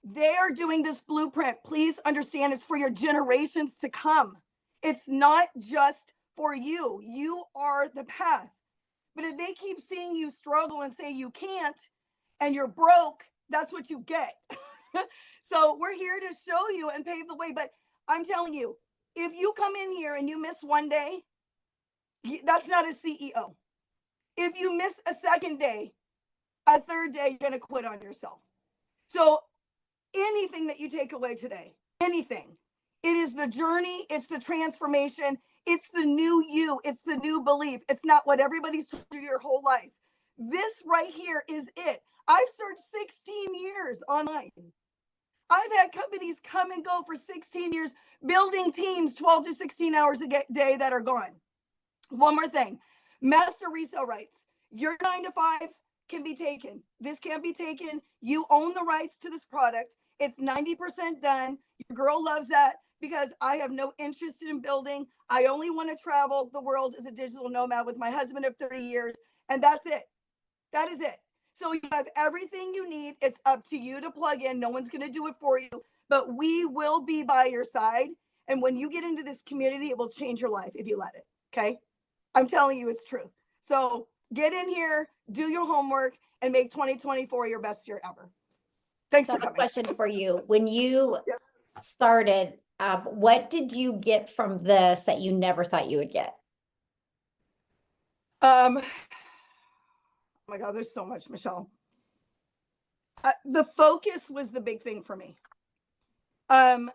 They are doing this blueprint. Please understand, it's for your generations to come. It's not just for you. You are the path. But if they keep seeing you struggle and say you can't and you're broke, that's what you get. So we're here to show you and pave the way. But I'm telling you, if you come in here and you miss one day, that's not a CEO. If you miss a second day, a third day, you're going to quit on yourself. So anything that you take away today, anything, it is the journey, it's the transformation, it's the new you, it's the new belief. It's not what everybody's told you your whole life. This right here is it. I've served 16 years online. I've had companies come and go for 16 years, building teams 12 to 16 hours a day that are gone. One more thing, master resale rights. Your 9 to 5 can be taken. This can't be taken. You own the rights to this product. It's 90% done. Your girl loves that because I have no interest in building. I only want to travel the world as a digital nomad with my husband of 30 years. And that's it. That is it. So you have everything you need. It's up to you to plug in. No one's going to do it for you, but we will be by your side. And when you get into this community, it will change your life if you let it. Okay. I'm telling you, it's truth. So get in here, do your homework, and make 2024 your best year ever. Thanks So for I have a coming. question for you. When you Yes. started, what did you get from this that you never thought you would get? Oh my God, there's so much, Michelle. The focus was the big thing for me. I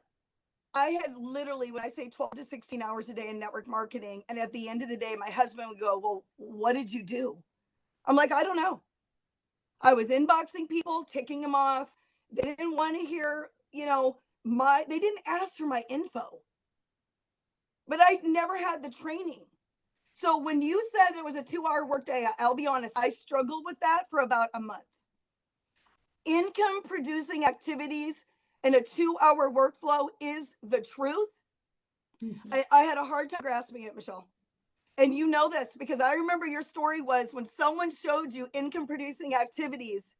had literally, when I say 12 to 16 hours a day in network marketing, and at the end of the day, my husband would go, well, what did you do? I'm like, I don't know. I was inboxing people, ticking them off. They didn't want to hear, they didn't ask for my info. But I never had the training. So when you said it was a 2-hour workday, I'll be honest, I struggled with that for about a month. Income producing activities in a 2-hour workflow is the truth. I had a hard time grasping it, Michelle. And you know this because I remember your story was when someone showed you income producing activities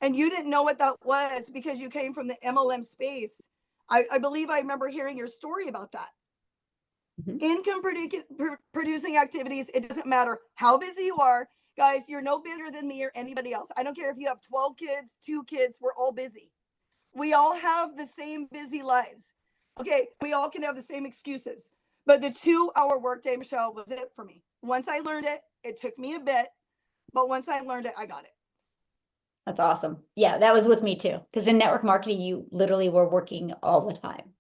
and you didn't know what that was because you came from the MLM space. I believe I remember hearing your story about that. Income producing activities, it doesn't matter how busy you are. Guys, you're no busier than me or anybody else. I don't care if you have 12 kids, 2 kids, we're all busy. We all have the same busy lives. Okay, we all can have the same excuses. But the 2-hour workday, Michelle, was it for me. Once I learned it, it took me a bit, but once I learned it, I got it. That's awesome. Yeah, that was with me too. Because in network marketing, you literally were working all the time.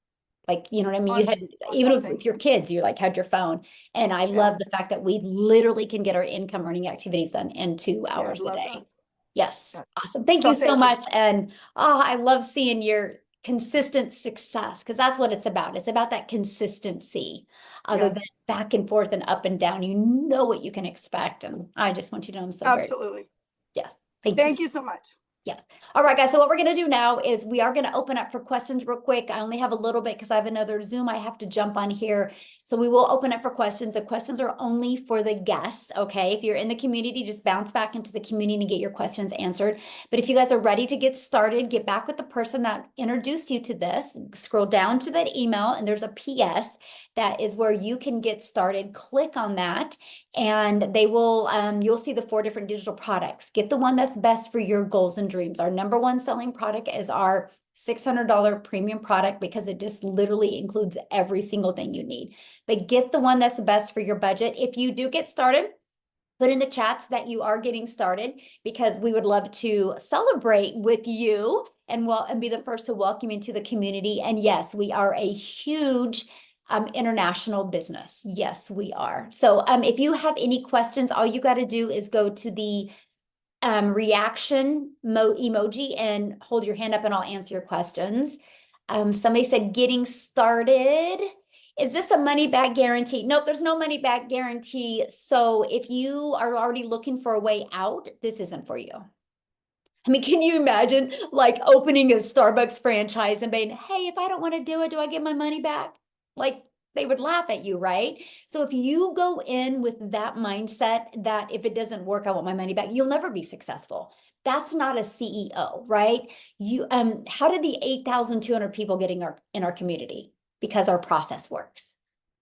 Like, you know what I mean? You had, even with your kids, you like had your phone. And I love the fact that we literally can get our income earning activities done in 2 hours a day. That. Yes. Yeah. Awesome. Thank you so much. And I love seeing your consistent success because that's what it's about. It's about that consistency other than back and forth and up and down. You know what you can expect. And I just want you to know I'm so absolutely. Yes. Thank you so much. Yes. All right, guys. So what we're going to do now is we are going to open up for questions real quick. I only have a little bit because I have another Zoom I have to jump on here. So we will open up for questions. The questions are only for the guests. Okay. If you're in the community, just bounce back into the community and get your questions answered. But if you guys are ready to get started, get back with the person that introduced you to this, scroll down to that email and there's a PS that is where you can get started. Click on that and they will, you'll see the 4 different digital products. Get the one that's best for your goals and dreams. Our number 1 selling product is our $600 premium product because it just literally includes every single thing you need. But get the one that's best for your budget. If you do get started, put in the chats that you are getting started because we would love to celebrate with you and be the first to welcome you to the community. And yes, we are a huge international business. Yes, we are. So if you have any questions, all you got to do is go to the reaction emoji and hold your hand up and I'll answer your questions. Somebody said getting started. Is this a money back guarantee? Nope, there's no money back guarantee. So if you are already looking for a way out, this isn't for you. I mean, can you imagine like opening a Starbucks franchise and being, hey, if I don't want to do it, do I get my money back? Like they would laugh at you, right? So if you go in with that mindset that if it doesn't work, I want my money back, you'll never be successful. That's not a CEO, right? You, how did the 8,200 people get in our community? Because our process works.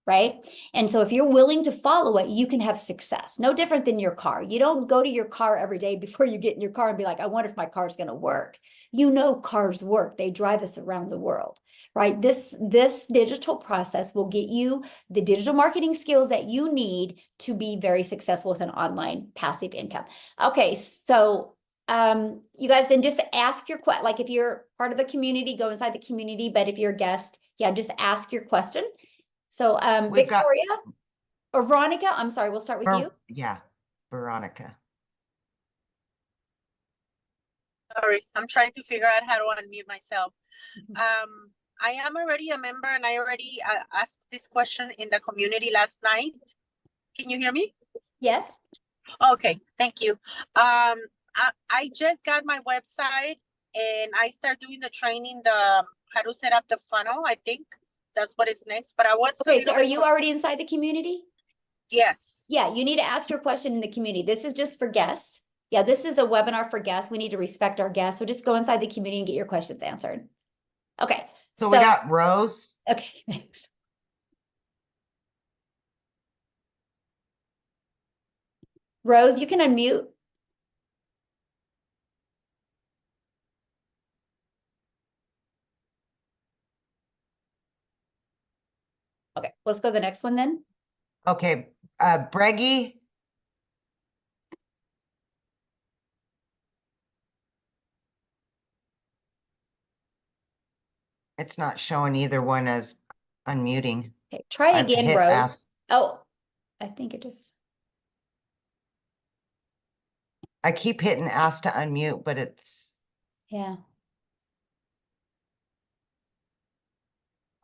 Right? And so if you're willing to follow it, you can have success. No different than your car. You don't go to your car every day before you get in your car and be like, I wonder if my car's going to work. You know, cars work. They drive us around the world, right? This digital process will get you the digital marketing skills that you need to be very successful with an online passive income. Okay. So you guys then just ask your question. Like if you're part of the community, go inside the community. But if you're a guest, yeah, just ask your question. So Victoria or Veronica, I'm sorry, we'll start with you. Yeah, Veronica. Sorry, I'm trying to figure out how to unmute myself. I am already a member and I already asked this question in the community last night. Can you hear me? Yes. Okay, thank you. I just got my website and I start doing the training, how to set up the funnel. I think that's what is next, but I was a Okay, little so are bit you already inside the community? Yes. Yeah, you need to ask your question in the community. This is just for guests. Yeah, this is a webinar for guests. We need to respect our guests. So just go inside the community and get your questions answered. Okay. So we got Rose. Okay, thanks. Rose, you can unmute. Okay, let's go to the next one then. Okay, Breggy. It's not showing either one as unmuting. Okay, try I've again, hit Rose. ask. Oh, I think it just. I keep hitting ask to unmute, but it's Yeah.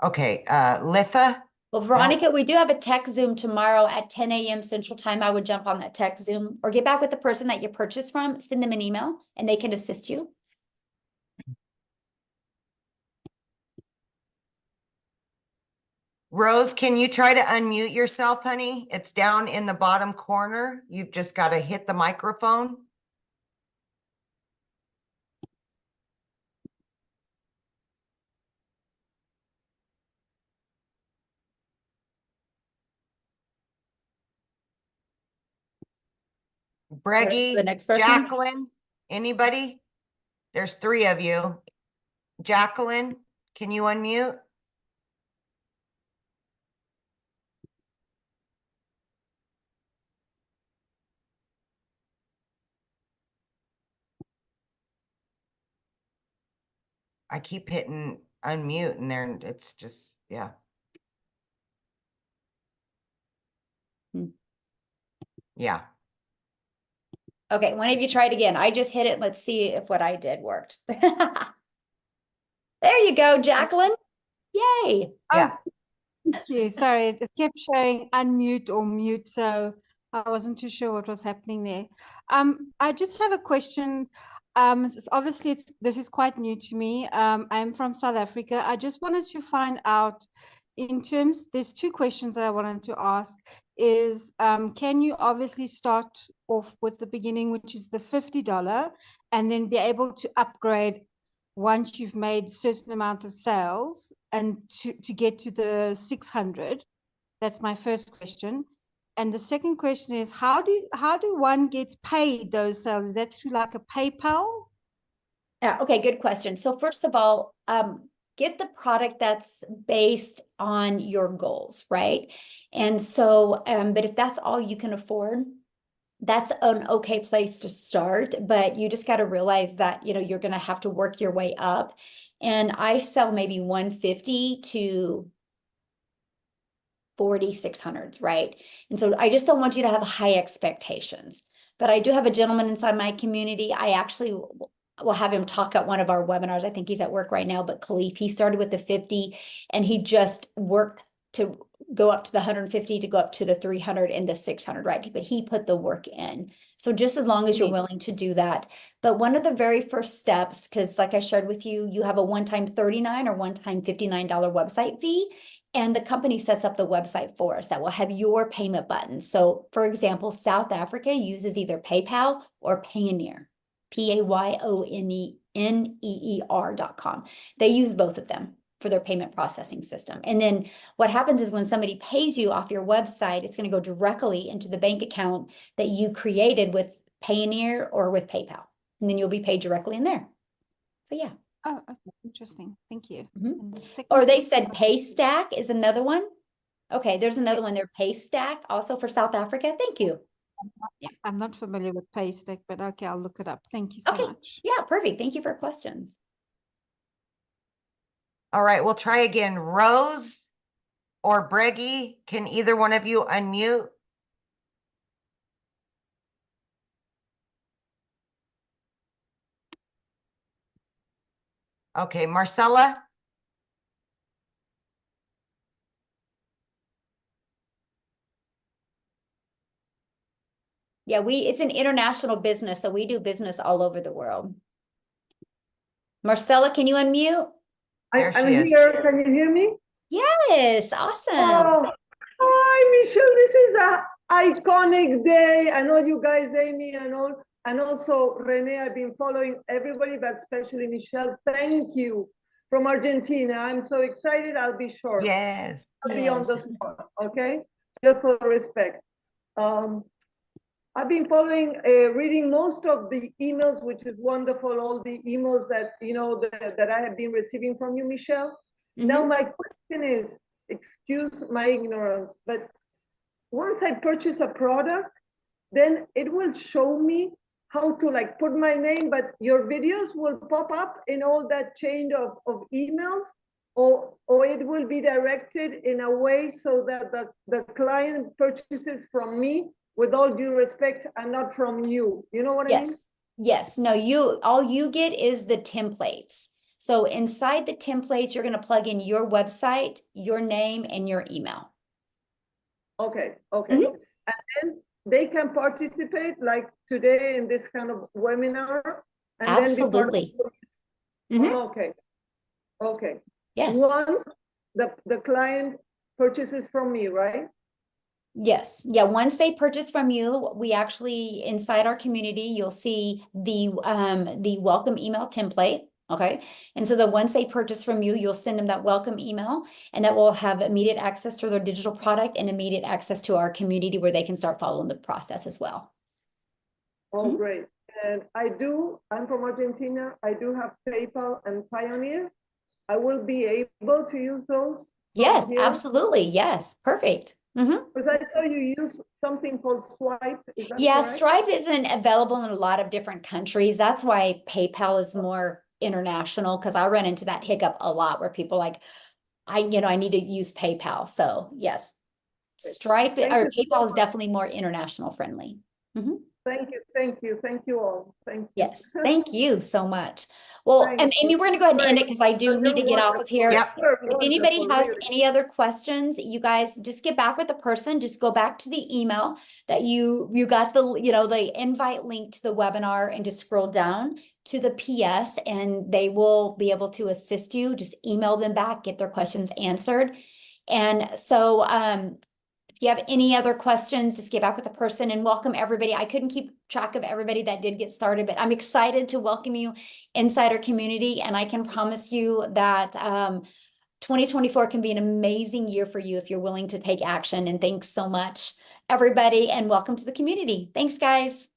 okay. Litha. Well, Veronica, we do have a tech Zoom tomorrow at 10 a.m. Central Time. I would jump on that tech Zoom or get back with the person that you purchased from, send them an email and they can assist you. Rose, can you try to unmute yourself, honey? It's down in the bottom corner. You've just got to hit the microphone. Breggy, The next person. Jacqueline, anybody? There's 3 of you. Jacqueline, can you unmute? I keep hitting unmute and there it's just, yeah. Hmm. Yeah. Okay, one of you try it again. I just hit it. Let's see if what I did worked. There you go, Jacqueline. Yay. Yeah. Thank you. Sorry, it kept showing unmute or mute, so I wasn't too sure what was happening there. I just have a question. Obviously, this is quite new to me. I'm from South Africa. I just wanted to find out, there's 2 questions that I wanted to ask. Can you obviously start off with the beginning, which is the $50, and then be able to upgrade once you've made certain amount of sales and to get to the 600? That's my first question. And the second question is, how do one get paid those sales? Is that through like a PayPal? Yeah, okay, good question. So first of all, get the product that's based on your goals, right? And so, but if that's all you can afford, that's an okay place to start, but you just got to realize that, you're going to have to work your way up. And I sell maybe 150 to 4,600s, right? And so I just don't want you to have high expectations. But I do have a gentleman inside my community. I actually will have him talk at one of our webinars. I think he's at work right now, but Khalif, he started with the 50 and he just worked to go up to the 150 to go up to the 300 and the 600, right? But he put the work in. So just as long as you're willing to do that. But one of the very first steps, because like I shared with you, you have a one-time $39 or one-time $59 website fee. And the company sets up the website for us that will have your payment button. So for example, South Africa uses either PayPal or Payoneer, PAYONEER.com. They use both of them for their payment processing system. And then what happens is when somebody pays you off your website, it's going to go directly into the bank account that you created with Payoneer or with PayPal. And then you'll be paid directly in there. So yeah. Oh, okay. Interesting. Thank you. Mhm. And the second Or they said Paystack is another one. Okay, there's another one there, Paystack, also for South Africa. Thank you. I'm not familiar with Paystack, but okay, I'll look it up. Thank you so Okay. much. Yeah, perfect. Thank you for questions. All right, we'll try again. Rose or Breggy, can either one of you unmute? Okay, Marcella? Yeah, it's an international business, so we do business all over the world. Marcella, can you unmute? There I'm she is. here. Can you hear me? Yes, awesome. Oh, hi, Michelle. This is a iconic day. I know you guys, Amy, and all, and also Renee. I've been following everybody, but especially Michelle. Thank you from Argentina. I'm so excited. I'll be short. Yes. I'll be on the Yes. spot. Okay, just for respect. I've been following, reading most of the emails, which is wonderful. All the emails that that I have been receiving from you, Michelle. Now, my question is, excuse my ignorance, but once I purchase a product, then it will show me how to like put my name, but your videos will pop up in all that chain of emails, or it will be directed in a way so that the client purchases from me with all due respect and not from you. You know what I mean? Yes. Yes. No, all you get is the templates. So inside the templates, you're going to plug in your website, your name, and your email. Okay, okay. And then they can participate like today in this kind of webinar and Absolutely. then be part of okay. Okay. Yes. Once the client purchases from me, right? Yes. Yeah. Once they purchase from you, we actually, inside our community, you'll see the welcome email template. Okay. And so once they purchase from you, you'll send them that welcome email, and that will have immediate access to their digital product and immediate access to our community where they can start following the process as well. Oh, great. And I'm from Argentina. I do have PayPal and Pioneer. I will be able to use those. Yes, absolutely. Yes. Perfect. Because I saw you use something called Swipe. Is that Yeah, correct? Stripe isn't available in a lot of different countries. That's why PayPal is more international, because I run into that hiccup a lot where people like, I need to use PayPal. So yes, Stripe or PayPal is definitely more international friendly. Thank you, thank you, thank you all. Thank you. Yes, thank you so much. Well, and Amy, we're going to go ahead and end it because I do need to get off of here. Yep. If anybody has any other questions, you guys just get back with the person. Just go back to the email that you got the invite link to the webinar, and just scroll down to the PS, and they will be able to assist you. Just email them back, get their questions answered. And so if you have any other questions, just get back with the person, and welcome everybody. I couldn't keep track of everybody that did get started, but I'm excited to welcome you inside our community. And I can promise you that 2024 can be an amazing year for you if you're willing to take action. And thanks so much, everybody, and welcome to the community. Thanks, guys.